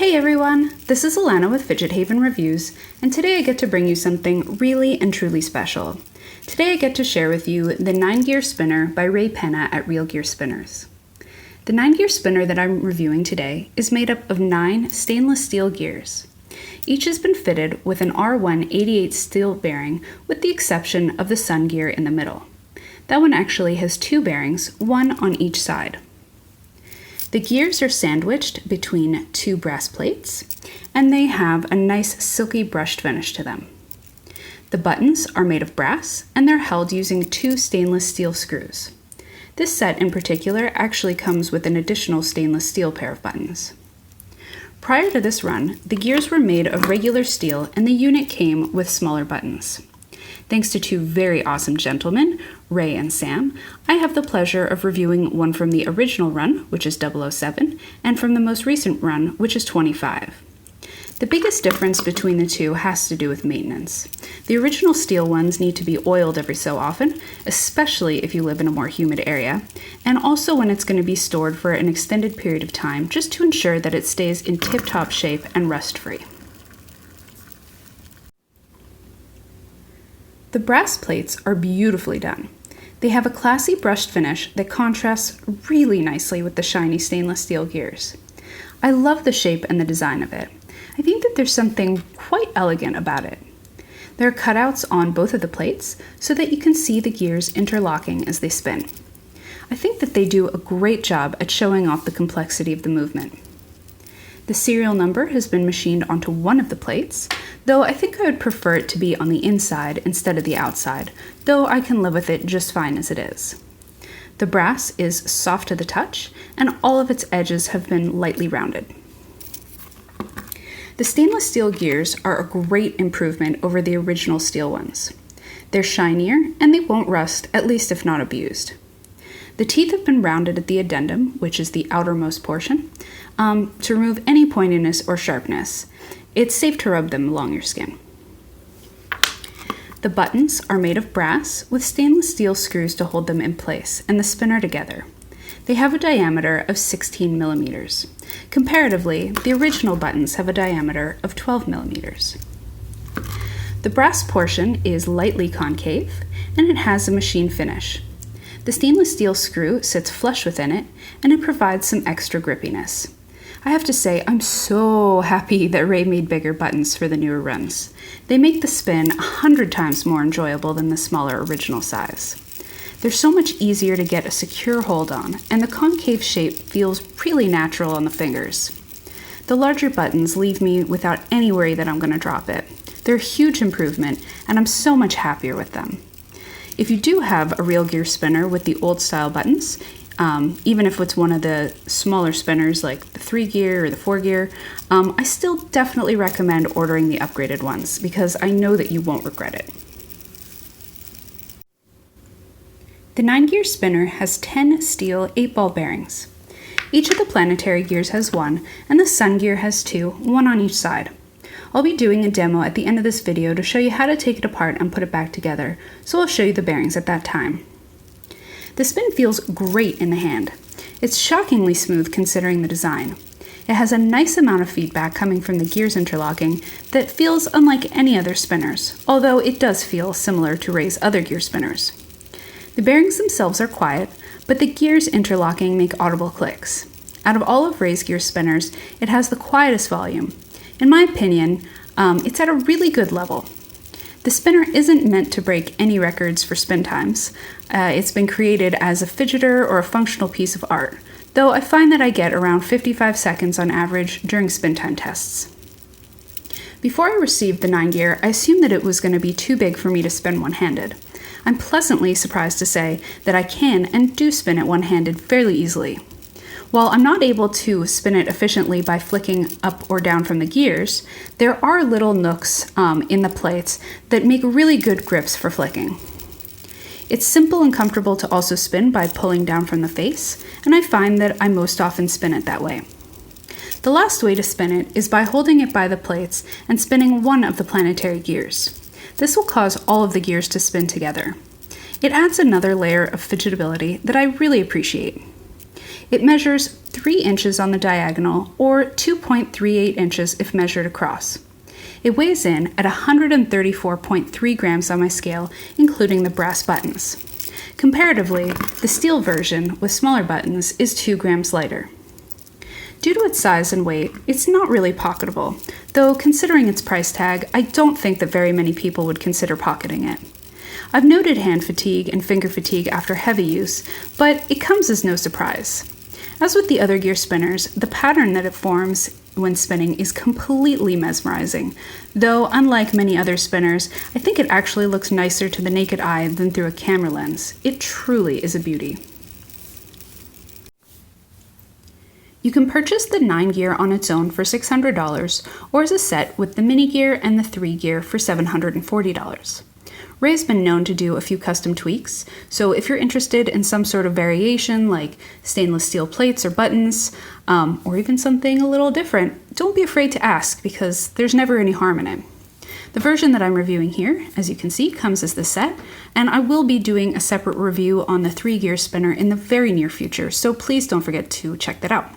Hey everyone, this is Alana with FidgetHaven Reviews, and today I get to bring you something really and truly special. Today I get to share with you the 9-gear spinner by Pena at Real Gear Spinners. The 9-gear spinner that I'm reviewing today is made up of 9 stainless steel gears. Each has been fitted with an R188 steel bearing with the exception of the sun gear in the middle. That one actually has 2 bearings, one on each side. The gears are sandwiched between 2 brass plates, and they have a nice silky brushed finish to them. The buttons are made of brass, and they're held using 2 stainless steel screws. This set in particular actually comes with an additional stainless steel pair of buttons. Prior to this run, the gears were made of regular steel and the unit came with smaller buttons. Thanks to 2 very awesome gentlemen, Ray and Sam, I have the pleasure of reviewing one from the original run, which is 007, and from the most recent run, which is 25. The biggest difference between the 2 has to do with maintenance. The original steel ones need to be oiled every so often, especially if you live in a more humid area, and also when it's going to be stored for an extended period of time, just to ensure that it stays in tip-top shape and rust-free. The brass plates are beautifully done. They have a classy brushed finish that contrasts really nicely with the shiny stainless steel gears. I love the shape and the design of it. I think that there's something quite elegant about it. There are cutouts on both of the plates so that you can see the gears interlocking as they spin. I think that they do a great job at showing off the complexity of the movement. The serial number has been machined onto one of the plates, though I think I would prefer it to be on the inside instead of the outside, though I can live with it just fine as it is. The brass is soft to the touch, and all of its edges have been lightly rounded. The stainless steel gears are a great improvement over the original steel ones. They're shinier, and they won't rust, at least if not abused. The teeth have been rounded at the addendum, which is the outermost portion, to remove any pointiness or sharpness. It's safe to rub them along your skin. The buttons are made of brass with stainless steel screws to hold them in place and the spinner together. They have a diameter of 16 millimeters. Comparatively, the original buttons have a diameter of 12 millimeters. The brass portion is lightly concave and it has a machine finish. The stainless steel screw sits flush within it and it provides some extra grippiness. I have to say, I'm so happy that Ray made bigger buttons for the newer runs. They make the spin 100 times more enjoyable than the smaller original size. They're so much easier to get a secure hold on, and the concave shape feels really natural on the fingers. The larger buttons leave me without any worry that I'm going to drop it. They're a huge improvement, and I'm so much happier with them. If you do have a Real Gear spinner with the old style buttons, even if it's one of the smaller spinners like the 3-gear or the 4-gear, I still definitely recommend ordering the upgraded ones because I know that you won't regret it. The 9-gear spinner has 10 steel 8-ball bearings. Each of the planetary gears has 1, and the sun gear has 2, one on each side. I'll be doing a demo at the end of this video to show you how to take it apart and put it back together, so I'll show you the bearings at that time. The spin feels great in the hand. It's shockingly smooth considering the design. It has a nice amount of feedback coming from the gears interlocking that feels unlike any other spinners, although it does feel similar to Ray's other gear spinners. The bearings themselves are quiet, but the gears interlocking make audible clicks. Out of all of Ray's gear spinners, it has the quietest volume. In my opinion, it's at a really good level. The spinner isn't meant to break any records for spin times. It's been created as a fidgeter or a functional piece of art, though I find that I get around 55 seconds on average during spin time tests. Before I received the 9-gear, I assumed that it was going to be too big for me to spin one-handed. I'm pleasantly surprised to say that I can and do spin it one-handed fairly easily. While I'm not able to spin it efficiently by flicking up or down from the gears, there are little nooks in the plates that make really good grips for flicking. It's simple and comfortable to also spin by pulling down from the face, and I find that I most often spin it that way. The last way to spin it is by holding it by the plates and spinning one of the planetary gears. This will cause all of the gears to spin together. It adds another layer of fidgetability that I really appreciate. It measures 3 inches on the diagonal, or 2.38 inches if measured across. It weighs in at 134.3 grams on my scale, including the brass buttons. Comparatively, the steel version with smaller buttons is 2 grams lighter. Due to its size and weight, it's not really pocketable, though considering its price tag, I don't think that very many people would consider pocketing it. I've noted hand fatigue and finger fatigue after heavy use, but it comes as no surprise. As with the other gear spinners, the pattern that it forms when spinning is completely mesmerizing, though unlike many other spinners, I think it actually looks nicer to the naked eye than through a camera lens. It truly is a beauty. You can purchase the 9 gear on its own for $600, or as a set with the mini gear and the 3 gear for $740. Ray has been known to do a few custom tweaks, so if you're interested in some sort of variation like stainless steel plates or buttons, or even something a little different, don't be afraid to ask because there's never any harm in it. The version that I'm reviewing here, as you can see, comes as the set, and I will be doing a separate review on the 3 gear spinner in the very near future, so please don't forget to check that out.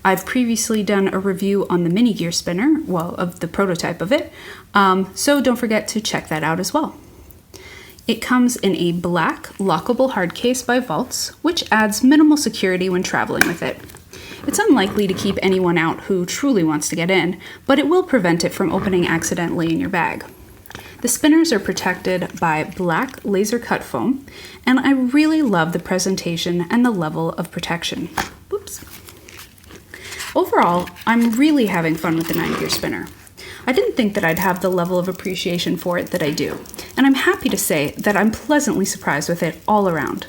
I've previously done a review on the mini gear spinner, well, of the prototype of it, so don't forget to check that out as well. It comes in a black, lockable hard case by Vaults, which adds minimal security when traveling with it. It's unlikely to keep anyone out who truly wants to get in, but it will prevent it from opening accidentally in your bag. The spinners are protected by black laser cut foam, and I really love the presentation and the level of protection. Whoops. Overall, I'm really having fun with the 9 gear spinner. I didn't think that I'd have the level of appreciation for it that I do, and I'm happy to say that I'm pleasantly surprised with it all around.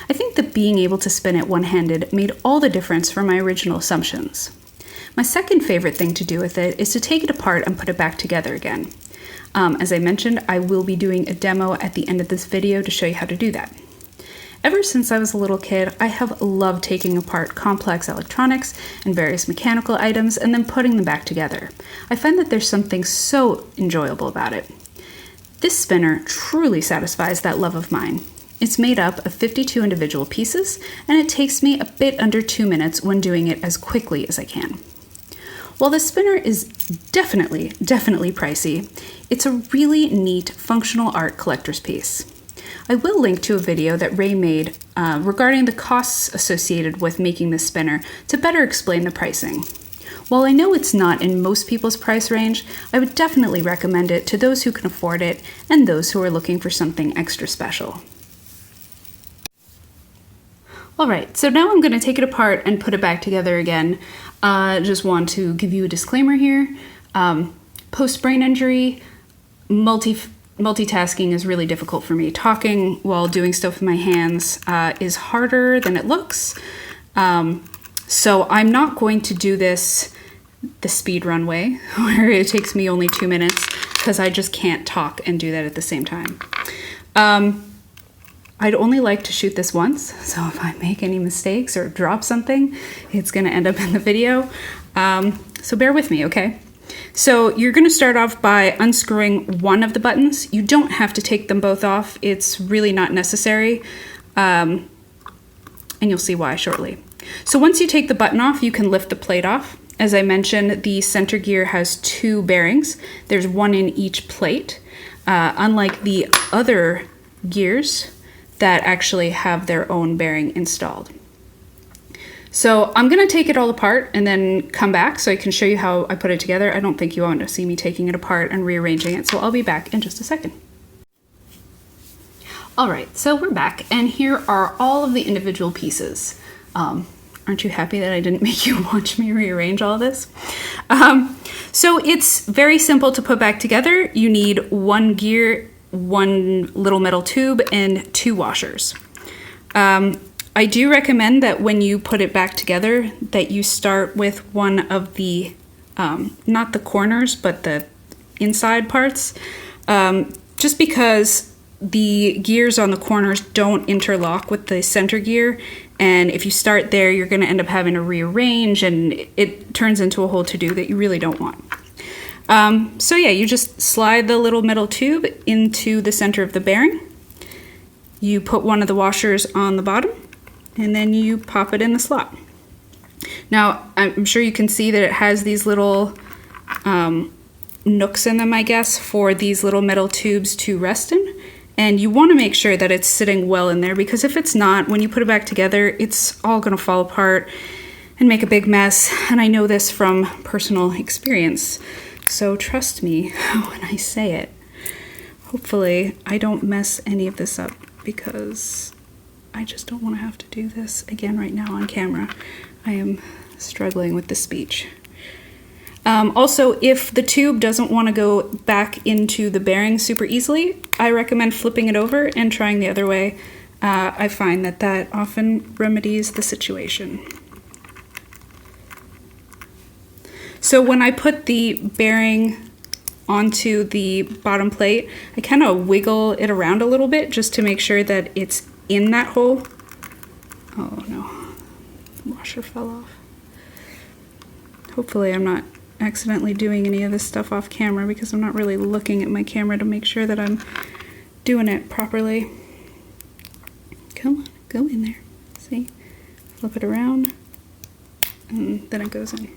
I think that being able to spin it one-handed made all the difference from my original assumptions. My second favorite thing to do with it is to take it apart and put it back together again. As I mentioned, I will be doing a demo at the end of this video to show you how to do that. Ever since I was a little kid, I have loved taking apart complex electronics and various mechanical items and then putting them back together. I find that there's something so enjoyable about it. This spinner truly satisfies that love of mine. It's made up of 52 individual pieces, and it takes me a bit under 2 minutes when doing it as quickly as I can. While the spinner is definitely pricey, it's a really neat functional art collector's piece. I will link to a video that Ray made regarding the costs associated with making this spinner to better explain the pricing. While I know it's not in most people's price range, I would definitely recommend it to those who can afford it and those who are looking for something extra special. Alright, so now I'm going to take it apart and put it back together again. Just want to give you a disclaimer here. Post-brain injury, multitasking is really difficult for me. Talking while doing stuff with my hands is harder than it looks. So I'm not going to do this the speed run way, where it takes me only 2 minutes, because I just can't talk and do that at the same time. I'd only like to shoot this once, so if I make any mistakes or drop something, it's going to end up in the video. So bear with me, okay? So you're going to start off by unscrewing one of the buttons. You don't have to take them both off. It's really not necessary, and you'll see why shortly. So once you take the button off, you can lift the plate off. As I mentioned, the center gear has 2 bearings. There's 1 in each plate, unlike the other gears that actually have their own bearing installed. So I'm gonna take it all apart and then come back so I can show you how I put it together. I don't think you want to see me taking it apart and rearranging it, so I'll be back in just a second. All right, so we're back, and here are all of the individual pieces. Aren't you happy that I didn't make you watch me rearrange all of this? So it's very simple to put back together. You need 1 gear, 1 little metal tube, and 2 washers. I do recommend that when you put it back together that you start with one of the, not the corners, but the inside parts, just because the gears on the corners don't interlock with the center gear, and if you start there, you're going to end up having to rearrange, and it turns into a whole to-do that you really don't want. So yeah, you just slide the little metal tube into the center of the bearing. You put one of the washers on the bottom, and then you pop it in the slot. Now, I'm sure you can see that it has these little nooks in them, I guess, for these little metal tubes to rest in. And you want to make sure that it's sitting well in there, because if it's not, when you put it back together, it's all going to fall apart and make a big mess. And I know this from personal experience. So trust me when I say it. Hopefully I don't mess any of this up, because I just don't want to have to do this again right now on camera. I am struggling with the speech. Also, if the tube doesn't want to go back into the bearing super easily, I recommend flipping it over and trying the other way. I find that that often remedies the situation. So when I put the bearing onto the bottom plate, I kind of wiggle it around a little bit just to make sure that it's in that hole. Oh no, the washer fell off. Hopefully I'm not accidentally doing any of this stuff off camera, because I'm not really looking at my camera to make sure that I'm doing it properly. Come on, go in there. See? Flip it around, and then it goes in.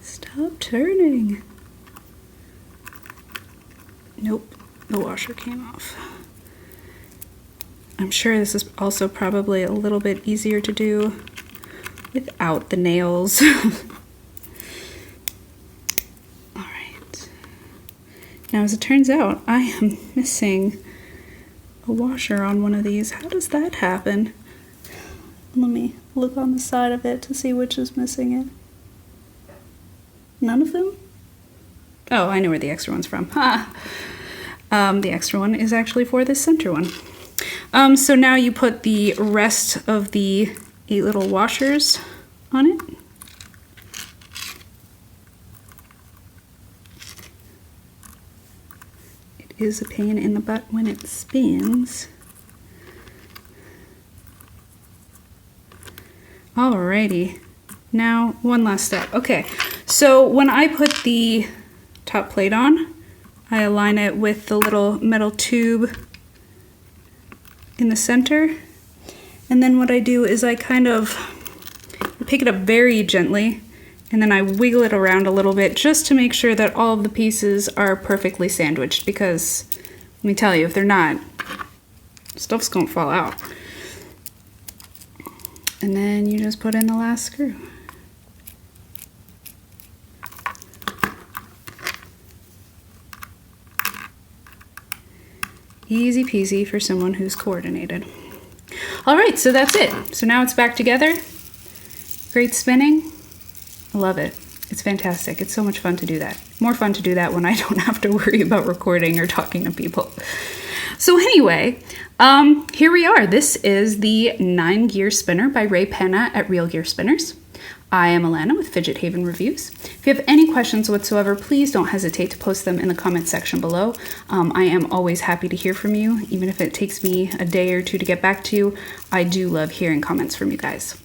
Stop turning. Nope, the washer came off. I'm sure this is also probably a little bit easier to do without the nails. Alright. Now, as it turns out, I am missing a washer on one of these. How does that happen? Let me look on the side of it to see which is missing it. None of them? Oh, I know where the extra one's from. Ha! The extra one is actually for this center one. So now you put the rest of the 8 little washers on it. It is a pain in the butt when it spins. Alrighty, now one last step. Okay, so when I put the top plate on, I align it with the little metal tube in the center, and then what I do is I kind of pick it up very gently, and then I wiggle it around a little bit just to make sure that all of the pieces are perfectly sandwiched, because let me tell you, if they're not, stuff's gonna fall out. And then you just put in the last screw. Easy peasy for someone who's coordinated. All right, so that's it. So now it's back together. Great spinning. I love it. It's fantastic. It's so much fun to do that. More fun to do that when I don't have to worry about recording or talking to people. So anyway, here we are. This is the 9-gear spinner by Pena at Real Gear Spinners. I am Alana with FidgetHaven Reviews. If you have any questions whatsoever, please don't hesitate to post them in the comment section below. I am always happy to hear from you, even if it takes me a day or two to get back to you. I do love hearing comments from you guys.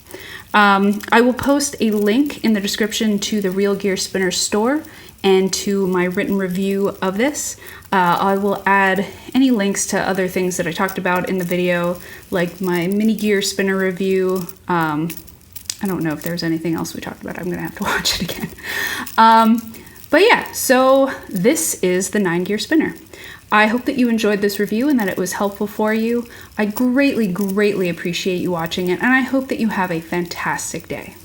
I will post a link in the description to the Real Gear Spinner store and to my written review of this. I will add any links to other things that I talked about in the video, like my mini gear spinner review. I don't know if there's anything else we talked about. I'm gonna have to watch it again. But yeah, so this is the 9-gear spinner. I hope that you enjoyed this review and that it was helpful for you. I greatly, greatly appreciate you watching it, and I hope that you have a fantastic day.